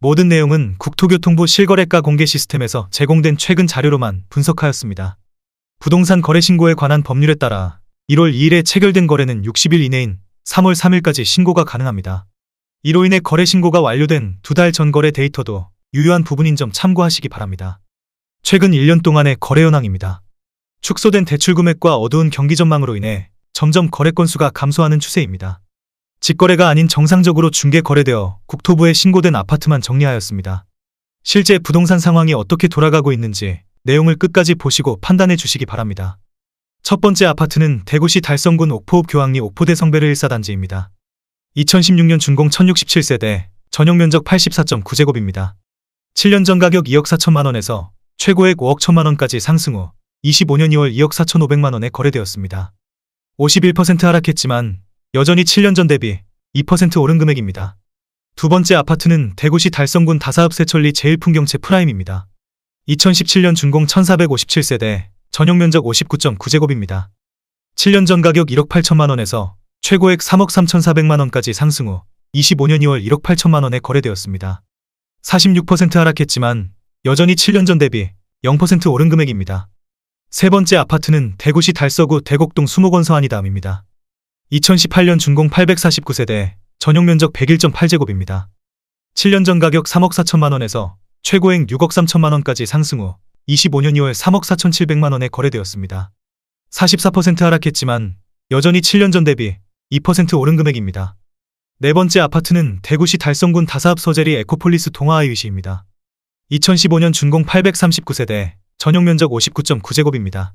모든 내용은 국토교통부 실거래가 공개 시스템에서 제공된 최근 자료로만 분석하였습니다. 부동산 거래 신고에 관한 법률에 따라 1월 2일에 체결된 거래는 60일 이내인 3월 3일까지 신고가 가능합니다. 이로 인해 거래 신고가 완료된 2달 전 거래 데이터도 유효한 부분인 점 참고하시기 바랍니다. 최근 1년 동안의 거래 현황입니다. 축소된 대출 금액과 어두운 경기 전망으로 인해 점점 거래 건수가 감소하는 추세입니다. 직거래가 아닌 정상적으로 중개 거래되어 국토부에 신고된 아파트만 정리하였습니다. 실제 부동산 상황이 어떻게 돌아가고 있는지 내용을 끝까지 보시고 판단해 주시기 바랍니다. 첫 번째 아파트는 대구시 달성군 옥포읍 교황리 옥포대 성베르 1사단지입니다. 2016년 준공 1067세대, 전용면적 84.9제곱입니다. 7년 전 가격 2억 4천만원에서 최고액 5억 1천만원까지 상승 후 25년 2월 2억 4천5백만원에 거래되었습니다. 51% 하락했지만 여전히 7년 전 대비 2% 오른 금액입니다. 두 번째 아파트는 대구시 달성군 다사읍 세천리 제1풍경채 프라임입니다. 2017년 준공 1457세대, 전용면적 59.9제곱입니다. 7년 전 가격 1억 8천만원에서 최고액 3억 3천4백만원까지 상승 후 25년 2월 1억 8천만원에 거래되었습니다. 46% 하락했지만 여전히 7년 전 대비 0% 오른 금액입니다. 세 번째 아파트는 대구시 달서구 대곡동 수목원 서안이다음입니다. 2018년 준공 849세대, 전용면적 101.8제곱입니다. 7년 전 가격 3억 4천만원에서 최고액 6억 3천만원까지 상승 후 25년 2월 3억 4천7백만원에 거래되었습니다. 44% 하락했지만 여전히 7년 전 대비 2% 오른 금액입니다. 네 번째 아파트는 대구시 달성군 다사읍 서재리 에코폴리스 동아아이위시입니다. 2015년 준공 839세대, 전용면적 59.9제곱입니다.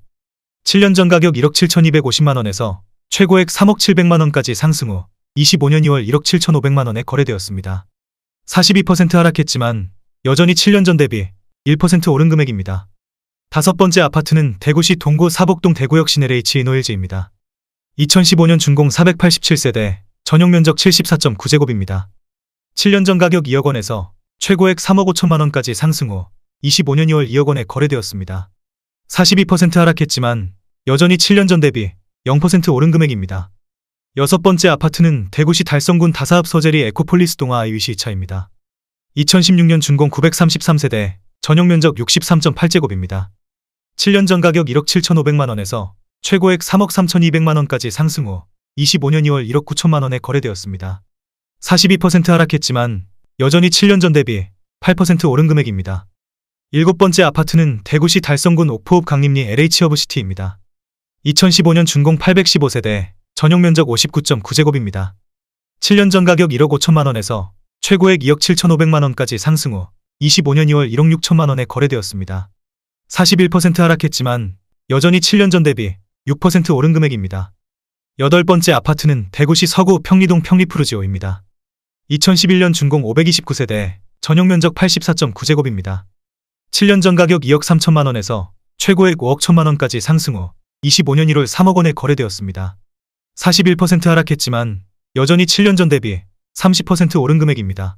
7년 전 가격 1억 7,250만원에서 최고액 3억 7백만원까지 상승 후 25년 2월 1억 7,500만원에 거래되었습니다. 42% 하락했지만 여전히 7년 전 대비 1% 오른 금액입니다. 다섯 번째 아파트는 대구시 동구 사복동 대구역 시내레이치 이노일즈입니다. 2015년 준공 487세대, 전용면적 74.9제곱입니다. 7년 전 가격 2억 원에서 최고액 3억 5천만원까지 상승 후 25년 2월 2억 원에 거래되었습니다. 42% 하락했지만 여전히 7년 전 대비 0% 오른 금액입니다. 여섯 번째 아파트는 대구시 달성군 다사읍 서재리 에코폴리스 동아아이위시 2차입니다. 2016년 준공 933세대, 전용면적 63.8제곱입니다. 7년 전 가격 1억 7천5백만원에서 최고액 3억 3천2백만원까지 상승 후 25년 2월 1억 9천만원에 거래되었습니다. 42% 하락했지만 여전히 7년 전 대비 8% 오른 금액입니다. 일곱 번째 아파트는 대구시 달성군 옥포읍 강림리 LH허브시티입니다. 2015년 준공 815세대, 전용면적 59.9제곱입니다. 7년 전 가격 1억 5천만원에서 최고액 2억 7천5백만원까지 상승 후 25년 2월 1억 6천만원에 거래되었습니다. 41% 하락했지만 여전히 7년 전 대비 6% 오른 금액입니다. 여덟 번째 아파트는 대구시 서구 평리동 평리푸르지오입니다. 2011년 준공 529세대, 전용면적 84.9제곱입니다. 7년 전 가격 2억 3천만원에서 최고액 5억 1천만원까지 상승 후 25년 1월 3억 원에 거래되었습니다. 41% 하락했지만 여전히 7년 전 대비 30% 오른 금액입니다.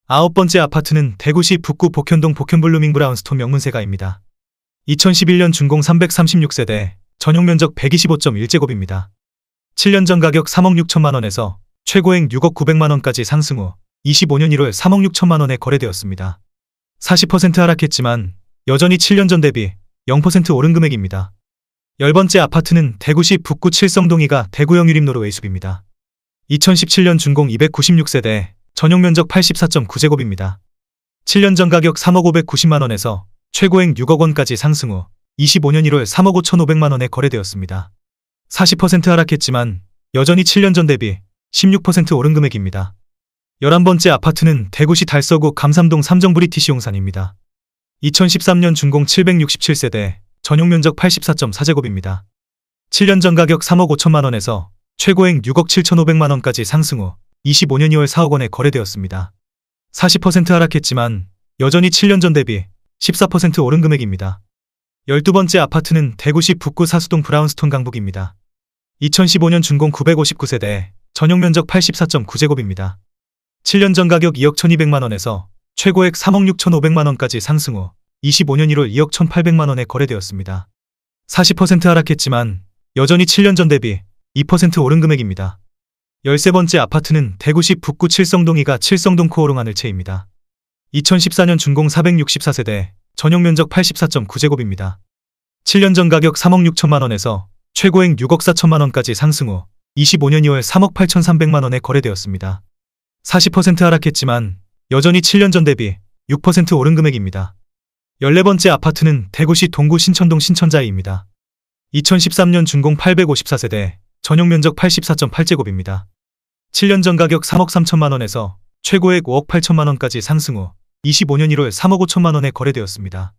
아홉 번째 아파트는 대구시 북구 복현동 복현블루밍 브라운스톤 명문세가입니다. 2011년 준공 336세대, 전용면적 125.1제곱입니다. 7년 전 가격 3억 6천만원에서 최고액 6억 9백만원까지 상승 후 25년 1월 3억 6천만원에 거래되었습니다. 40% 하락했지만 여전히 7년 전 대비 0% 오른 금액입니다. 열 번째 아파트는 대구시 북구 칠성동이가 대구형 유림로로 외숲입니다. 2017년 준공 296세대, 전용면적 84.9제곱입니다. 7년 전 가격 3억 590만원에서 최고액 6억 원까지 상승 후 25년 1월 3억 5,500만원에 거래되었습니다. 40% 하락했지만 여전히 7년 전 대비 16% 오른 금액입니다. 11번째 아파트는 대구시 달서구 감삼동 삼정 브리티시 용산입니다. 2013년 준공 767세대, 전용면적 84.4제곱입니다. 7년 전 가격 3억 5천만원에서 최고액 6억 7천5백만원까지 상승 후 25년 2월 4억 원에 거래되었습니다. 40% 하락했지만 여전히 7년 전 대비 14% 오른 금액입니다. 12번째 아파트는 대구시 북구 사수동 브라운스톤 강북입니다. 2015년 준공 959세대, 전용면적 84.9제곱입니다. 7년 전 가격 2억 1200만원에서 최고액 3억 6500만원까지 상승 후 25년 1월 2억 1800만원에 거래되었습니다. 40% 하락했지만 여전히 7년 전 대비 2% 오른 금액입니다. 13번째 아파트는 대구시 북구 칠성동이가 칠성동 코오롱 하늘채입니다. 2014년 준공 464세대, 전용 면적 84.9제곱입니다. 7년 전 가격 3억 6천만 원에서 최고액 6억 4천만 원까지 상승 후 25년 2월 3억 8,300만 원에 거래되었습니다. 40% 하락했지만 여전히 7년 전 대비 6% 오른 금액입니다. 14번째 아파트는 대구시 동구 신천동 신천자이입니다. 2013년 준공 854세대, 전용 면적 84.8제곱입니다. 7년 전 가격 3억 3천만 원에서 최고액 5억 8천만 원까지 상승 후 25년 1월 3억 5천만 원에 거래되었습니다.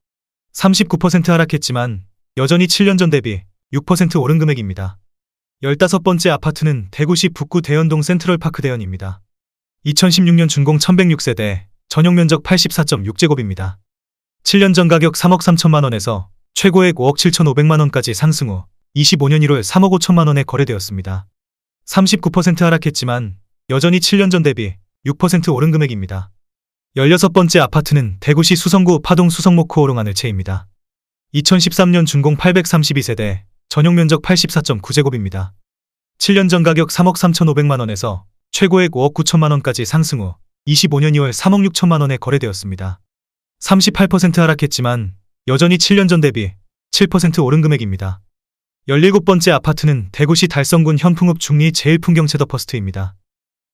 39% 하락했지만 여전히 7년 전 대비 6% 오른 금액입니다. 15번째 아파트는 대구시 북구 대연동 센트럴파크 대연입니다. 2016년 준공 1106세대, 전용 면적 84.6제곱입니다. 7년 전 가격 3억 3천만 원에서 최고액 5억 7,500만 원까지 상승 후 25년 1월 3억 5천만 원에 거래되었습니다. 39% 하락했지만 여전히 7년 전 대비 6% 오른 금액입니다. 16번째 아파트는 대구시 수성구 파동 수성목호 오롱하늘채입니다. 2013년 준공 832세대, 전용 면적 84.9제곱입니다. 7년 전 가격 3억 3,500만 원에서 최고액 5억 9천만 원까지 상승 후 25년 2월 3억 6천만 원에 거래되었습니다. 38% 하락했지만 여전히 7년 전 대비 7% 오른 금액입니다. 17번째 아파트는 대구시 달성군 현풍읍 중리 제일풍경채 더 퍼스트입니다.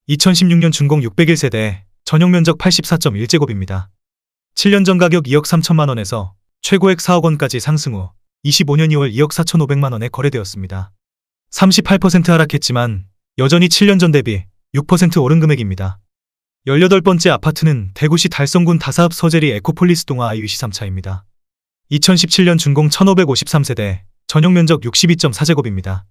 2016년 준공 601세대, 전용 면적 84.1제곱입니다. 7년 전 가격 2억 3천만 원에서 최고액 4억 원까지 상승 후 25년 2월 2억 4,500만 원에 거래되었습니다. 38% 하락했지만 여전히 7년 전 대비 6% 오른 금액입니다. 18번째 아파트는 대구시 달성군 다사읍 서재리 에코폴리스 동아 아이유시 3차입니다. 2017년 준공 1553세대, 전용 면적 62.4제곱입니다.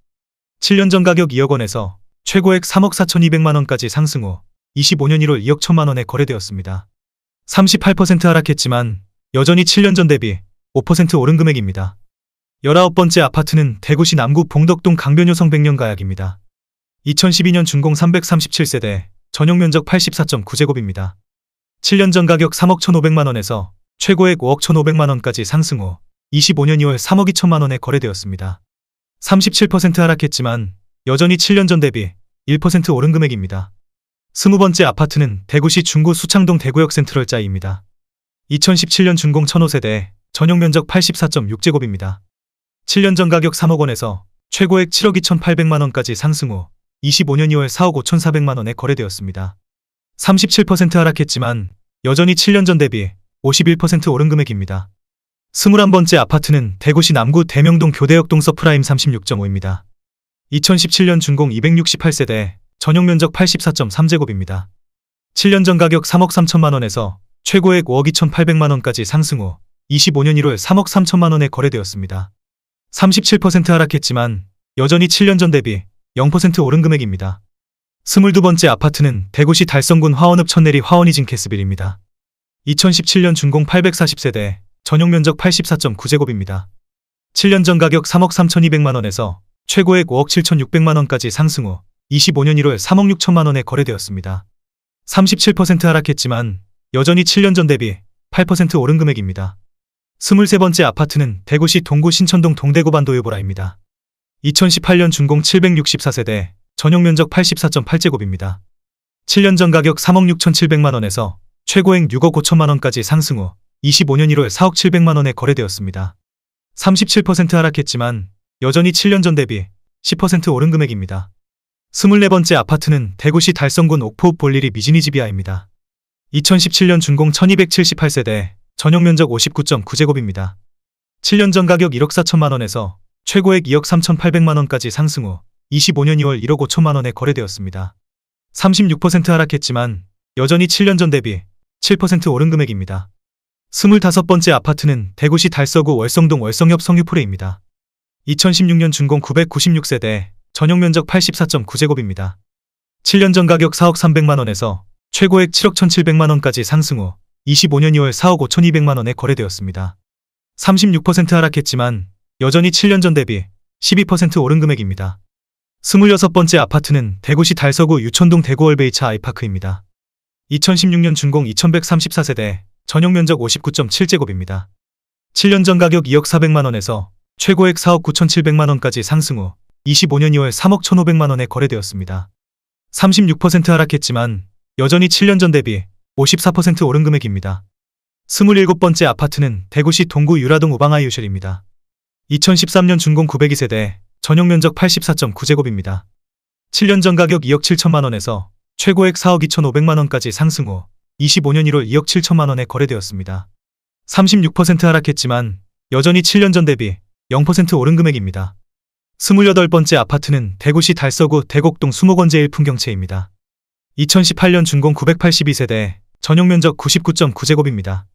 7년 전 가격 2억 원에서 최고액 3억 4,200만 원까지 상승 후 25년 1월 2억 1천만 원에 거래되었습니다. 38% 하락했지만 여전히 7년 전 대비 5% 오른 금액입니다. 19번째 아파트는 대구시 남구 봉덕동 강변효성 백년가약입니다. 2012년 준공 337세대, 전용 면적 84.9제곱입니다. 7년 전 가격 3억 1,500만 원에서 최고액 5억 1,500만 원까지 상승 후 25년 2월 3억 2천만 원에 거래되었습니다. 37% 하락했지만 여전히 7년 전 대비 1% 오른 금액입니다. 20번째 아파트는 대구시 중구 수창동 대구역 센트럴짜이입니다. 2017년 준공 1005세대, 전용 면적 84.6제곱입니다. 7년 전 가격 3억 원에서 최고액 7억 2,800만 원까지 상승 후 25년 2월 4억 5,400만 원에 거래되었습니다. 37% 하락했지만 여전히 7년 전 대비 51% 오른 금액입니다. 21번째 아파트는 대구시 남구 대명동 교대역동 서프라임 36.5입니다. 2017년 준공 268세대, 전용 면적 84.3제곱입니다. 7년 전 가격 3억 3천만 원에서 최고액 5억 2,800만 원까지 상승 후 25년 1월 3억 3천만 원에 거래되었습니다. 37% 하락했지만 여전히 7년 전 대비 0% 오른 금액입니다. 22번째 아파트는 대구시 달성군 화원읍 천내리 화원이진 캐스빌입니다. 2017년 준공 840세대, 전용 면적 84.9제곱입니다. 7년 전 가격 3억 3,200만 원에서 최고액 5억 7,600만 원까지 상승 후 25년 1월 3억 6천만 원에 거래되었습니다. 37% 하락했지만 여전히 7년 전 대비 8% 오른 금액입니다. 23번째 아파트는 대구시 동구 신천동 동대구 반도유보라입니다. 2018년 준공 764세대, 전용 면적 84.8제곱입니다. 7년 전 가격 3억 6,700만 원에서 최고액 6억 5천만 원까지 상승 후 25년 1월 4억 700만 원에 거래되었습니다. 37% 하락했지만 여전히 7년 전 대비 10% 오른 금액입니다. 24번째 아파트는 대구시 달성군 옥포읍 볼리리 미지니지비아입니다. 2017년 준공 1278세대, 전용 면적 59.9제곱입니다. 7년 전 가격 1억 4천만 원에서 최고액 2억 3,800만 원까지 상승 후 25년 2월 1억 5천만 원에 거래되었습니다. 36% 하락했지만 여전히 7년 전 대비 7% 오른 금액입니다. 25번째 아파트는 대구시 달서구 월성동 월성협 성유포레입니다. 2016년 준공 996세대, 전용 면적 84.9제곱입니다. 7년 전 가격 4억 300만 원에서 최고액 7억 1,700만 원까지 상승 후 25년 2월 4억 5,200만 원에 거래되었습니다. 36% 하락했지만 여전히 7년 전 대비 12% 오른 금액입니다. 26번째 아파트는 대구시 달서구 유천동 대구월베이차 아이파크입니다. 2016년 준공 2134세대, 전용 면적 59.7제곱입니다. 7년 전 가격 2억 400만 원에서 최고액 4억 9,700만 원까지 상승 후 25년 2월 3억 1,500만 원에 거래되었습니다. 36% 하락했지만 여전히 7년 전 대비 54% 오른 금액입니다. 27번째 아파트는 대구시 동구 유라동 우방하이유실입니다. 2013년 준공 902세대, 전용 면적 84.9제곱입니다. 7년 전 가격 2억 7천만 원에서 최고액 4억 2,500만 원까지 상승 후 25년 1월 2억 7천만 원에 거래되었습니다. 36% 하락했지만 여전히 7년 전 대비 0% 오른 금액입니다. 28번째 아파트는 대구시 달서구 대곡동 수목원 제1풍경채입니다. 2018년 준공 982세대, 전용 면적 99.9제곱입니다.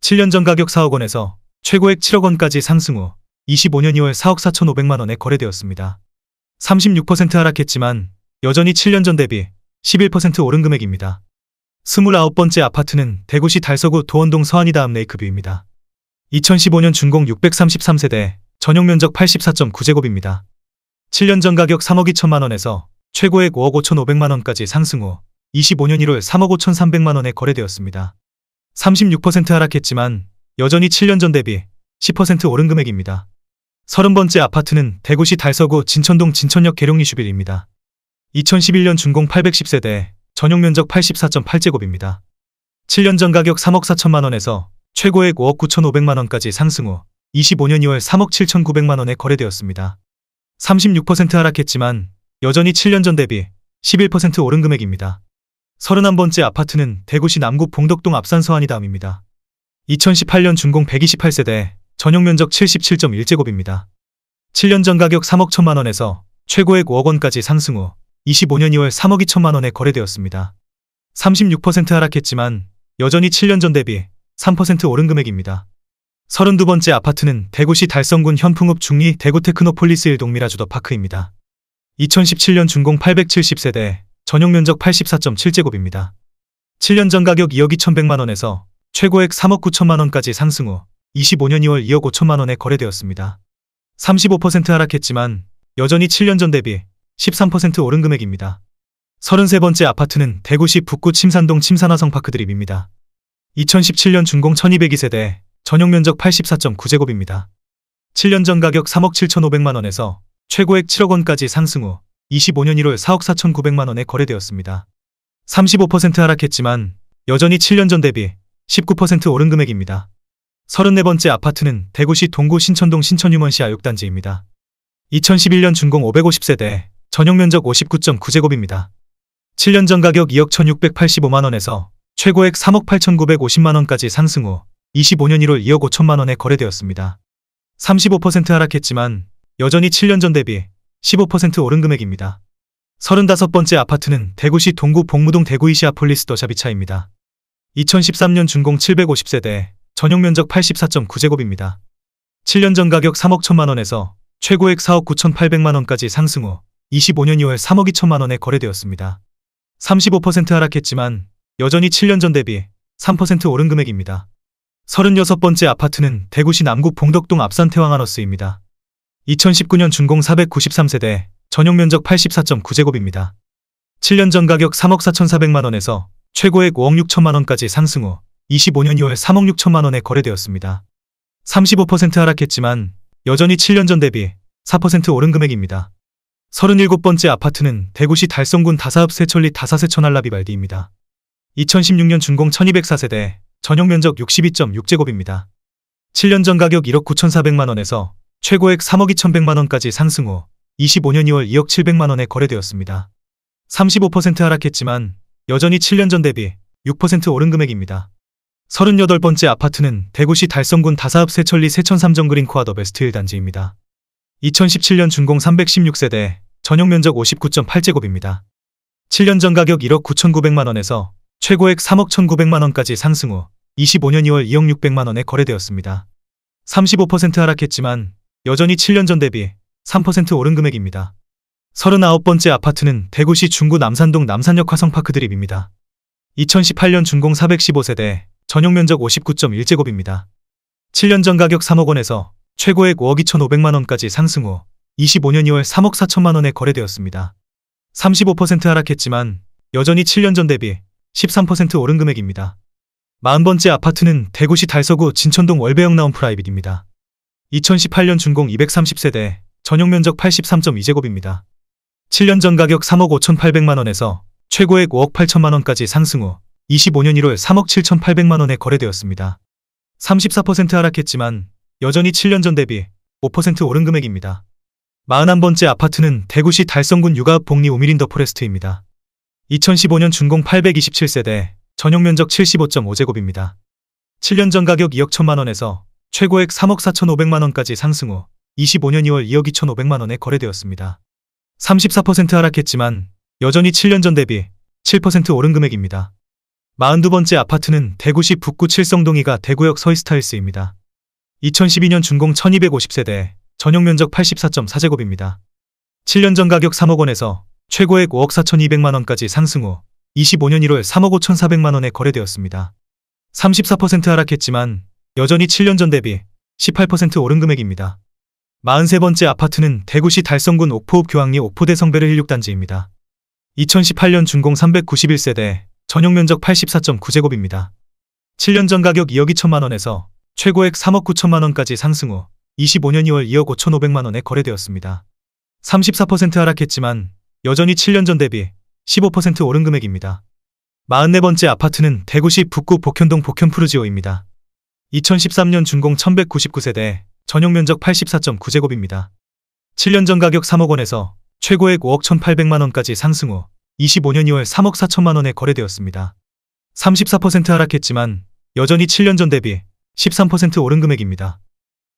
7년 전 가격 4억 원에서 최고액 7억 원까지 상승 후 25년 2월 4억 4,500만 원에 거래되었습니다. 36% 하락했지만 여전히 7년 전 대비 11% 오른 금액입니다. 29번째 아파트는 대구시 달서구 도원동 서안이다음 레이크뷰입니다. 2015년 준공 633세대, 전용 면적 84.9제곱입니다. 7년 전 가격 3억 2천만 원에서 최고액 5억 5,500만 원까지 상승 후 25년 1월 3억 5,300만 원에 거래되었습니다. 36% 하락했지만 여전히 7년 전 대비 10% 오른 금액입니다. 30번째 아파트는 대구시 달서구 진천동 진천역 계룡리슈빌입니다. 2011년 준공 810세대, 전용 면적 84.8제곱입니다. 7년 전 가격 3억 4천만 원에서 최고액 5억 9,500만 원까지 상승 후 25년 2월 3억 7,900만 원에 거래되었습니다. 36% 하락했지만 여전히 7년 전 대비 11% 오른 금액입니다. 31번째 아파트는 대구시 남구 봉덕동 앞산 서안이다음입니다. 2018년 준공 128세대, 전용 면적 77.1제곱입니다. 7년 전 가격 3억 1천만 원에서 최고액 5억 원까지 상승 후 25년 2월 3억 2천만 원에 거래되었습니다. 36% 하락했지만 여전히 7년 전 대비 3% 오른 금액입니다. 32번째 아파트는 대구시 달성군 현풍읍 중리 대구 테크노폴리스 1동 미라주더파크입니다. 2017년 준공 870세대, 전용 면적 84.7제곱입니다. 7년 전 가격 2억 2,100만 원에서 최고액 3억 9천만 원까지 상승 후 25년 2월 2억 5천만 원에 거래되었습니다. 35% 하락했지만 여전히 7년 전 대비 13% 오른 금액입니다. 33번째 아파트는 대구시 북구 침산동 침산화성 파크드립입니다. 2017년 준공 1202세대, 전용 면적 84.9제곱입니다. 7년 전 가격 3억 7,500만 원에서 최고액 7억 원까지 상승 후 25년 1월 4억 4,900만 원에 거래되었습니다. 35% 하락했지만 여전히 7년 전 대비 19% 오른 금액입니다. 34번째 아파트는 대구시 동구 신천동 신천유먼시 아육단지입니다. 2011년 준공 550세대, 전용 면적 59.9제곱입니다. 7년 전 가격 2억 1,685만 원에서 최고액 3억 8,950만 원까지 상승 후 25년 1월 2억 5천만 원에 거래되었습니다. 35% 하락했지만 여전히 7년 전 대비 15% 오른 금액입니다. 35번째 아파트는 대구시 동구 복무동 대구이시아폴리스 더샤비차입니다. 2013년 준공 750세대, 전용 면적 84.9제곱입니다. 7년 전 가격 3억 1천만 원에서 최고액 4억 9,800만 원까지 상승 후 25년 2월 3억 2천만 원에 거래되었습니다. 35% 하락했지만 여전히 7년 전 대비 3% 오른 금액입니다. 36번째 아파트는 대구시 남구 봉덕동 앞산 태왕하너스입니다. 2019년 준공 493세대, 전용 면적 84.9제곱입니다. 7년 전 가격 3억 4,400만 원에서 최고액 5억 6천만 원까지 상승 후 25년 2월 3억 6천만 원에 거래되었습니다. 35% 하락했지만 여전히 7년 전 대비 4% 오른 금액입니다. 37번째 아파트는 대구시 달성군 다사읍 세천리 다사세천한라비발디입니다. 2016년 준공 1204세대, 전용 면적 62.6제곱입니다. 7년 전 가격 1억 9,400만 원에서 최고액 3억 2,100만 원까지 상승 후 25년 2월 2억 700만 원에 거래되었습니다. 35% 하락했지만 여전히 7년 전 대비 6% 오른 금액입니다. 38번째 아파트는 대구시 달성군 다사읍 세천리 세천삼정그린코아 더 베스트 1단지입니다. 2017년 준공 316세대, 전용 면적 59.8제곱입니다. 7년 전 가격 1억 9,900만 원에서 최고액 3억 1,900만 원까지 상승 후 25년 2월 2억 600만 원에 거래되었습니다. 35% 하락했지만 여전히 7년 전 대비 3% 오른 금액입니다. 39번째 아파트는 대구시 중구 남산동 남산역 화성파크드립입니다. 2018년 준공 415세대, 전용 면적 59.1제곱입니다. 7년 전 가격 3억 원에서 최고액 5억 2,500만 원까지 상승 후 25년 2월 3억 4천만 원에 거래되었습니다. 35% 하락했지만 여전히 7년 전 대비 13% 오른 금액입니다. 40번째 아파트는 대구시 달서구 진천동 월배역 나온 프라이빗입니다. 2018년 준공 230세대, 전용 면적 83.2제곱입니다. 7년 전 가격 3억 5,800만 원에서 최고액 5억 8천만 원까지 상승 후 25년 1월 3억 7,800만 원에 거래되었습니다. 34% 하락했지만 여전히 7년 전 대비 5% 오른 금액입니다. 41번째 아파트는 대구시 달성군 육아읍 복리 우미린더 포레스트입니다. 2015년 준공 827세대, 전용 면적 75.5제곱입니다. 7년 전 가격 2억 1천만 원에서 최고액 3억 4,500만 원까지 상승 후 25년 2월 2억 2,500만 원에 거래되었습니다. 34% 하락했지만 여전히 7년 전 대비 7% 오른 금액입니다. 42번째 아파트는 대구시 북구 칠성동 2가 대구역 서이스타일스입니다. 2012년 준공 1250세대, 전용 면적 84.4제곱입니다. 7년 전 가격 3억 원에서 최고액 5억 4,200만 원까지 상승 후 25년 1월 3억 5,400만 원에 거래되었습니다. 34% 하락했지만 여전히 7년 전 대비 18% 오른 금액입니다. 43번째 아파트는 대구시 달성군 옥포읍 교황리 옥포대 성베르 16단지입니다. 2018년 준공 391세대, 전용 면적 84.9제곱입니다. 7년 전 가격 2억 2천만 원에서 최고액 3억 9천만 원까지 상승 후 25년 2월 2억 5,500만 원에 거래되었습니다. 34% 하락했지만 여전히 7년 전 대비 15% 오른 금액입니다. 44번째 아파트는 대구시 북구 복현동 복현푸르지오입니다. 2013년 준공 1199세대, 전용 면적 84.9제곱입니다. 7년 전 가격 3억 원에서 최고액 5억 1,800만 원까지 상승 후 25년 2월 3억 4천만 원에 거래되었습니다. 34% 하락했지만 여전히 7년 전 대비 13% 오른 금액입니다.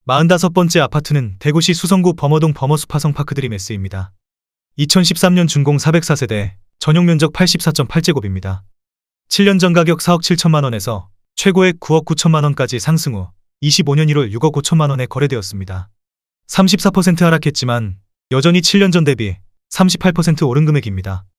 45번째 아파트는 대구시 수성구 범어동 범어숲화성 파크드림S입니다. 2013년 준공 404세대, 전용 면적 84.8제곱입니다. 7년 전 가격 4억 7천만 원에서 최고액 9억 9천만 원까지 상승 후 25년 1월 6억 5천만 원에 거래되었습니다. 34% 하락했지만 여전히 7년 전 대비 38% 오른 금액입니다.